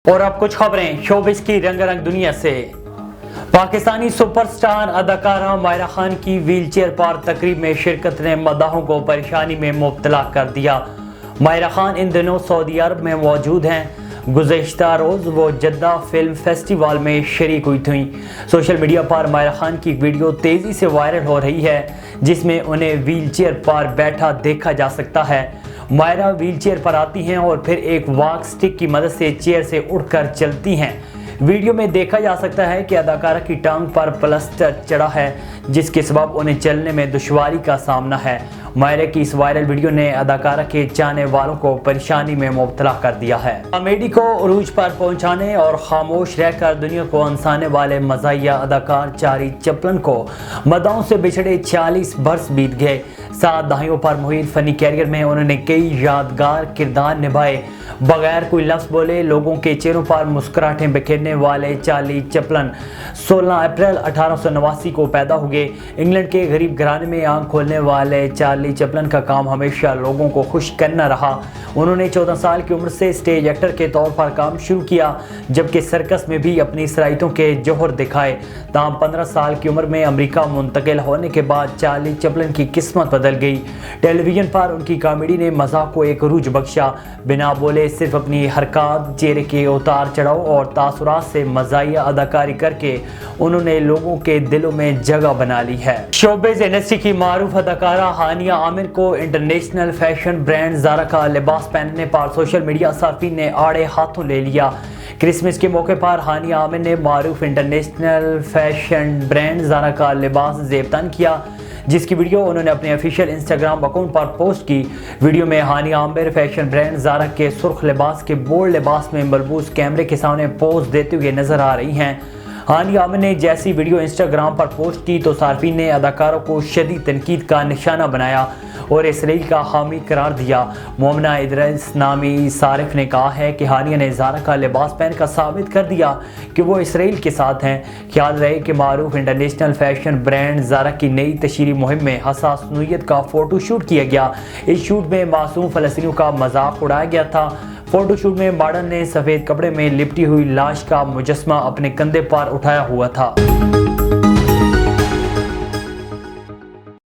اور اب کچھ خبریں شوبز کی رنگ رنگ دنیا سے۔ پاکستانی سپر سٹار اداکارہ ماہرہ خان کی ویل چیئر پر تقریب میں شرکت نے مداحوں کو پریشانی میں مبتلا کر دیا۔ ماہرہ خان ان دنوں سعودی عرب میں موجود ہیں۔ گزشتہ روز وہ جدہ فلم فیسٹیول میں شریک ہوئی تھیں۔ سوشل میڈیا پر ماہرہ خان کی ویڈیو تیزی سے وائرل ہو رہی ہے جس میں انہیں ویل چیئر پر بیٹھا دیکھا جا سکتا ہے۔ ماہرہ ویل چیئر پر آتی ہیں اور پھر ایک واک سٹک کی مدد سے چیئر سے اٹھ کر چلتی ہیں۔ ویڈیو میں دیکھا جا سکتا ہے کہ اداکارہ کی ٹانگ پر پلسٹر چڑھا ہے جس کے سبب انہیں چلنے میں دشواری کا سامنا ہے۔ ماہرہ کی اس وائرل ویڈیو نے اداکارہ کے چاہنے والوں کو پریشانی میں مبتلا کر دیا ہے۔ کامیڈی کو عروج پر پہنچانے اور خاموش رہ کر دنیا کو ہنسانے والے مزاحیہ اداکار چارلی چپلن کو مداحوں سے بچھڑے 46 برس بیت گئے۔ 7 دہائیوں پر محیط فنی کیریئر میں انہوں نے کئی یادگار کردار نبھائے۔ بغیر کوئی لفظ بولے لوگوں کے چہروں پر مسکراہٹیں بکھیرنے والے چارلی چپلن 16 اپریل 1889 کو پیدا ہوئے۔ انگلینڈ کے غریب گھرانے میں آنکھ کھولنے والے چارلی چپلن کا کام ہمیشہ لوگوں کو خوش کرنا رہا۔ انہوں نے 14 سال کی عمر سے اسٹیج ایکٹر کے طور پر کام شروع کیا جبکہ سرکس میں بھی اپنی صلاحیتوں کے جوہر دکھائے۔ تاہم 15 سال کی عمر میں امریکہ منتقل ہونے کے بعد چارلی چپلن کی قسمت بدل گئی۔ ٹیلی ویژن پر ان کی کامیڈی نے مزاح کو ایک عروج بخشا۔ بنا بولے صرف اپنی حرکات، چہرے کے اتار چڑھاؤ اور تاثرات سے مزاحیہ اداکاری کر کے انہوں نے لوگوں کے دلوں میں جگہ بنا لی ہے۔ شوبز انڈسٹری کی معروف اداکارہ ہانیہ عامر کو انٹرنیشنل فیشن برانڈ زارا کا لباس پہننے پر سوشل میڈیا صارفین نے آڑے ہاتھوں لے لیا۔ کرسمس کے موقع پر ہانیہ عامر نے معروف انٹرنیشنل فیشن برانڈ زارا کا لباس زیب تن کیا جس کی ویڈیو انہوں نے اپنے افیشیل انسٹاگرام اکاؤنٹ پر پوسٹ کی۔ ویڈیو میں ہانیہ عامر فیشن برانڈ زارا کے سرخ لباس کے بولڈ لباس میں ملبوس کیمرے کے سامنے پوز دیتے ہوئے نظر آ رہی ہیں۔ ہانیہ عامر نے جیسی ویڈیو انسٹاگرام پر پوسٹ کی تو صارفین نے اداکاروں کو شدید تنقید کا نشانہ بنایا اور اسرائیل کا حامی قرار دیا۔ مومنہ ادریس نامی صارف نے کہا ہے کہ ہانیہ نے زارا کا لباس پہن کر ثابت کر دیا کہ وہ اسرائیل کے ساتھ ہیں۔ خیال رہے کہ معروف انٹرنیشنل فیشن برانڈ زارا کی نئی تشہیری مہم میں حساس نوعیت کا فوٹو شوٹ کیا گیا۔ اس شوٹ میں معصوم فلسطینیوں کا مذاق اڑایا گیا تھا۔ فوٹو شوٹ میں ماڈل نے سفید کپڑے میں لپٹی ہوئی لاش کا مجسمہ اپنے کندھے پر اٹھایا ہوا تھا۔